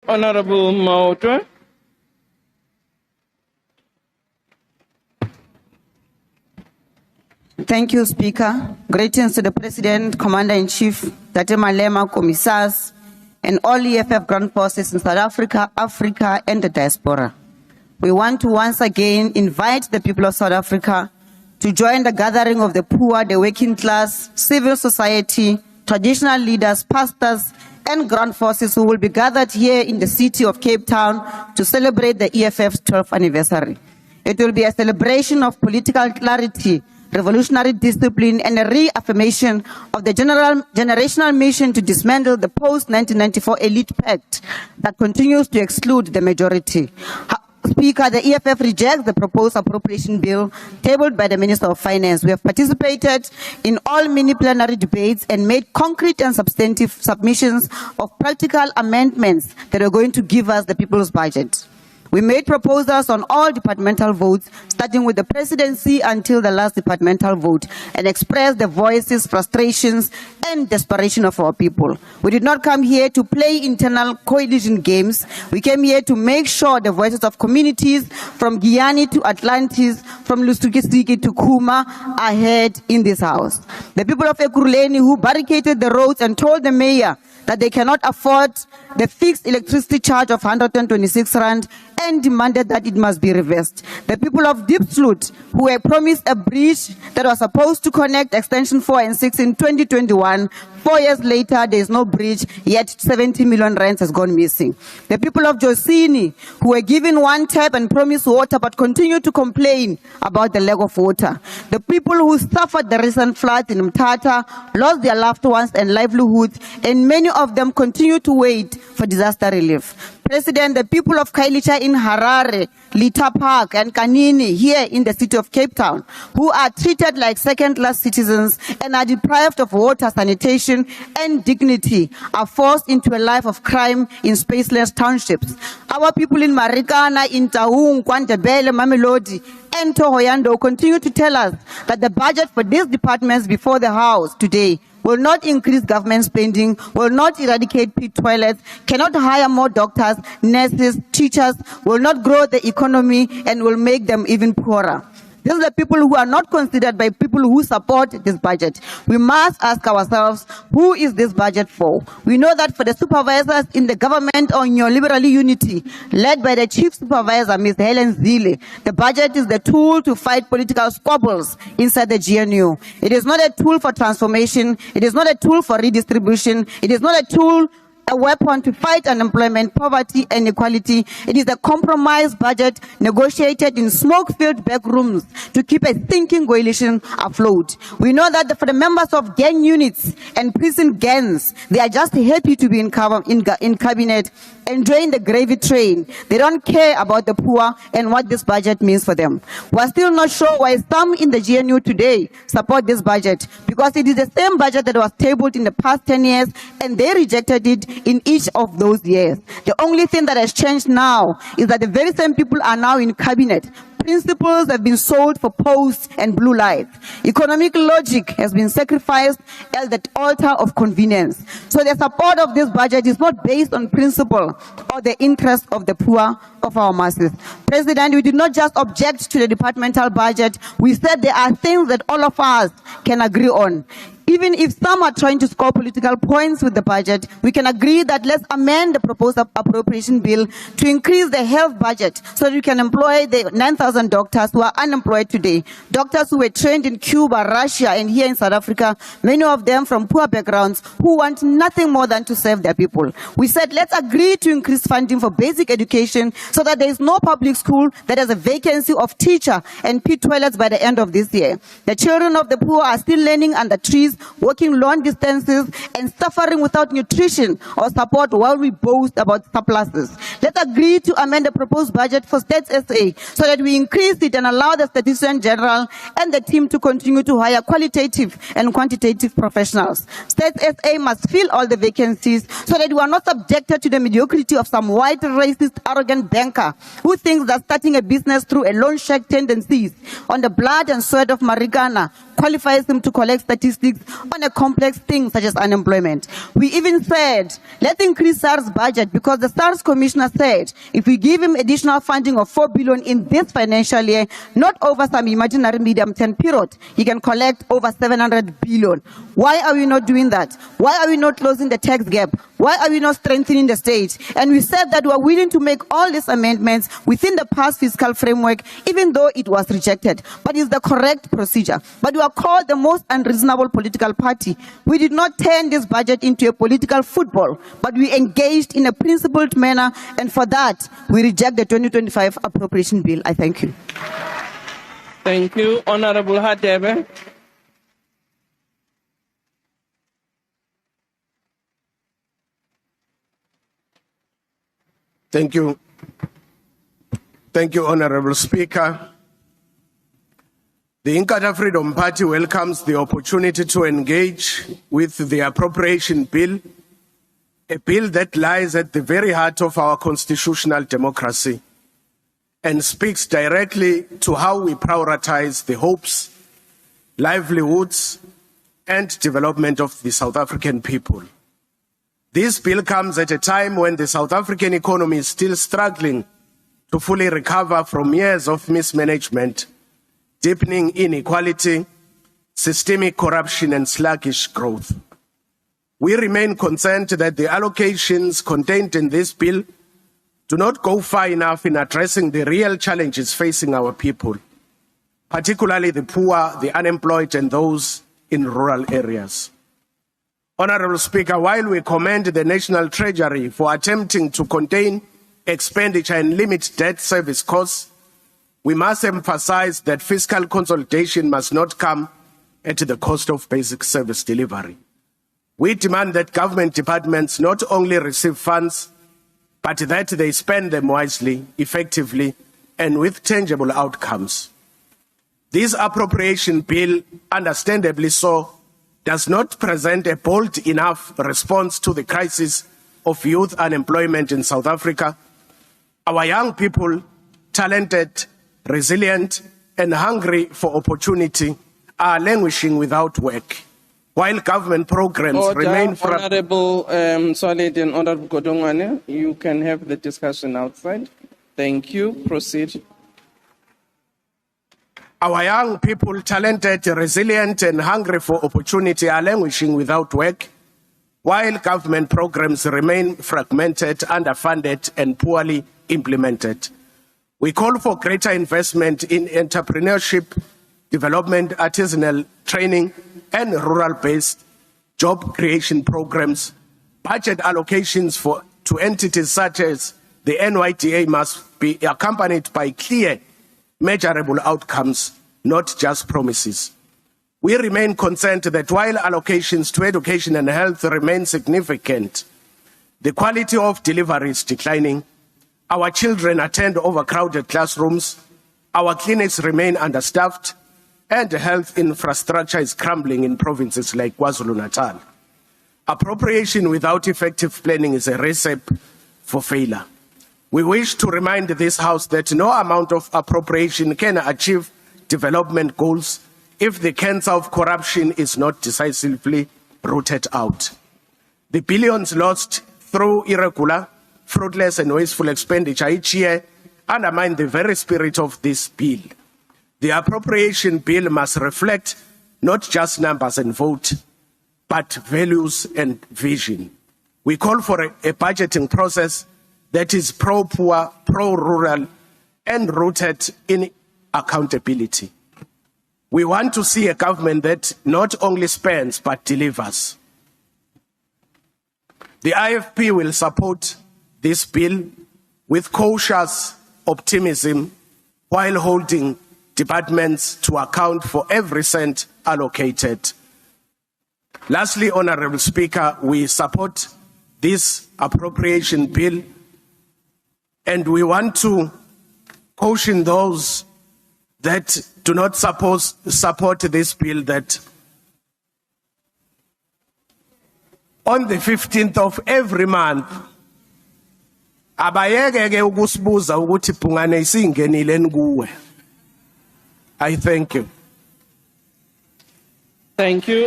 Honorable Maotwe. Thank you, Speaker. Greetings to the President, Commander-in-Chief, Tate Malema, Commissars, and all EFF ground forces in South Africa, Africa, and the diaspora. We want to once again invite the people of South Africa to join the gathering of the poor, the working class, civil society, traditional leaders, pastors, and ground forces who will be gathered here in the city of Cape Town to celebrate the EFF's 12th anniversary. It will be a celebration of political clarity, revolutionary discipline, and a reaffirmation of the generational mission to dismantle the post-1994 elite pact that continues to exclude the majority. Speaker, the EFF rejects the proposed appropriation bill tabled by the Minister of Finance. We have participated in all mini-plenary debates and made concrete and substantive submissions of practical amendments that are going to give us the people's budget. We made proposals on all departmental votes, starting with the presidency until the last departmental vote, and expressed the voices, frustrations, and desperation of our people. We did not come here to play internal coalition games. We came here to make sure the voices of communities from Guyana to Atlantis, from Lusukisiki to Kuma are heard in this house. The people of Ekurhuleni who barricaded the roads and told the mayor that they cannot afford the fixed electricity charge of 126 rand and demanded that it must be reversed. The people of Diepsloot, who were promised a bridge that was supposed to connect extension 4 and 6 in 2021, 4 years later, there is no bridge, yet 70 million rands has gone missing. The people of Josini, who were given one tap and promised water, but continue to complain about the lack of water. The people who suffered the recent floods in Mthatha, lost their loved ones and livelihoods, and many of them continue to wait for disaster relief. President, the people of Kailicha in Harare, Lita Park, and Kanini here in the city of Cape Town, who are treated like second-class citizens and are deprived of water, sanitation, and dignity, are forced into a life of crime in spaceless townships. Our people in Marikana, in Taung, Kwantebele, Mamelodi, and Tohoyando continue to tell us that the budget for these departments before the House today will not increase government spending, will not eradicate pit toilets, cannot hire more doctors, nurses, teachers, will not grow the economy, and will make them even poorer. These are the people who are not considered by people who support this budget. We must ask ourselves, who is this budget for? We know that for the supervisors in the government on neoliberal unity, led by the chief supervisor, Ms. Helen Zille, the budget is the tool to fight political squabbles inside the GNU. It is not a tool for transformation. It is not a tool for redistribution. It is not a tool, a weapon to fight unemployment, poverty, and inequality. It is a compromise budget negotiated in smoke-filled back rooms to keep a thinking coalition afloat. We know that for the members of gang units and prison gangs, they are just happy to be in cabinet, enjoying the gravy train. They don't care about the poor and what this budget means for them. We are still not sure why some in the GNU today support this budget, because it is the same budget that was tabled in the past 10 years, and they rejected it in each of those years. The only thing that has changed now is that the very same people are now in cabinet. Principles have been sold for posts and blue light. Economic logic has been sacrificed at the altar of convenience. So the support of this budget is not based on principle or the interest of the poor of our masses. President, we did not just object to the departmental budget. We said there are things that all of us can agree on. Even if some are trying to score political points with the budget, we can agree that let's amend the proposed appropriation bill to increase the health budget so that we can employ the 9,000 doctors who are unemployed today. Doctors who were trained in Cuba, Russia, and here in South Africa, many of them from poor backgrounds who want nothing more than to serve their people. We said let's agree to increase funding for basic education so that there is no public school that has a vacancy of teacher and pit toilets by the end of this year. The children of the poor are still learning under trees, working long distances, and suffering without nutrition or support while we boast about surpluses. Let's agree to amend the proposed budget for State SA so that we increase it and allow the Statistician General and the team to continue to hire qualitative and quantitative professionals. State SA must fill all the vacancies so that we are not subjected to the mediocrity of some white, racist, arrogant banker who thinks that starting a business through a loan shark tendencies on the blood and sweat of Marikana qualifies him to collect statistics on a complex thing such as unemployment. We even said, let's increase SARS budget because the SARS commissioner said, if we give him additional funding of 4 billion in this financial year, not over some imaginary medium-term period, he can collect over 700 billion. Why are we not doing that? Why are we not closing the tax gap? Why are we not strengthening the state? And we said that we are willing to make all these amendments within the past fiscal framework, even though it was rejected. But it's the correct procedure. But we are called the most unreasonable political party. We did not turn this budget into a political football, but we engaged in a principled manner, and for that, we reject the 2025 appropriation bill. I thank you. Thank you, Honorable Hadebe. Thank you. Thank you, Honorable Speaker. The Inkatha Freedom Party welcomes the opportunity to engage with the appropriation bill, a bill that lies at the very heart of our constitutional democracy and speaks directly to how we prioritize the hopes, livelihoods, and development of the South African people. This bill comes at a time when the South African economy is still struggling to fully recover from years of mismanagement, deepening inequality, systemic corruption, and sluggish growth. We remain concerned that the allocations contained in this bill do not go far enough in addressing the real challenges facing our people, particularly the poor, the unemployed, and those in rural areas. Honorable Speaker, while we commend the National Treasury for attempting to contain expenditure and limit debt service costs, we must emphasize that fiscal consolidation must not come at the cost of basic service delivery. We demand that government departments not only receive funds, but that they spend them wisely, effectively, and with tangible outcomes. This appropriation bill, understandably so, does not present a bold enough response to the crisis of youth unemployment in South Africa. Our young people, talented, resilient, and hungry for opportunity, are languishing without work, while government programs remain... Honorable Solid and Honorable Godongwane, you can have the discussion outside. Thank you. Proceed. Our young people, talented, resilient, and hungry for opportunity, are languishing without work, while government programs remain fragmented, underfunded, and poorly implemented. We call for greater investment in entrepreneurship, development, artisanal training, and rural-based job creation programs. Budget allocations to entities such as the NYDA must be accompanied by clear, measurable outcomes, not just promises. We remain concerned that while allocations to education and health remain significant, the quality of delivery is declining. Our children attend overcrowded classrooms, our clinics remain understaffed, and health infrastructure is crumbling in provinces like KwaZulu-Natal. Appropriation without effective planning is a recipe for failure. We wish to remind this House that no amount of appropriation can achieve development goals if the cancer of corruption is not decisively rooted out. The billions lost through irregular, fruitless, and wasteful expenditure each year undermine the very spirit of this bill. The appropriation bill must reflect not just numbers and vote, but values and vision. We call for a budgeting process that is pro-poor, pro-rural, and rooted in accountability. We want to see a government that not only spends, but delivers. The IFP will support this bill with cautious optimism while holding departments to account for every cent allocated. Lastly, Honorable Speaker, we support this appropriation bill, and we want to caution those that do not support this bill that on the 15th of every month, abayeke ukusibuza ukuthi phungane isingenile kuwe. I thank you. Thank you.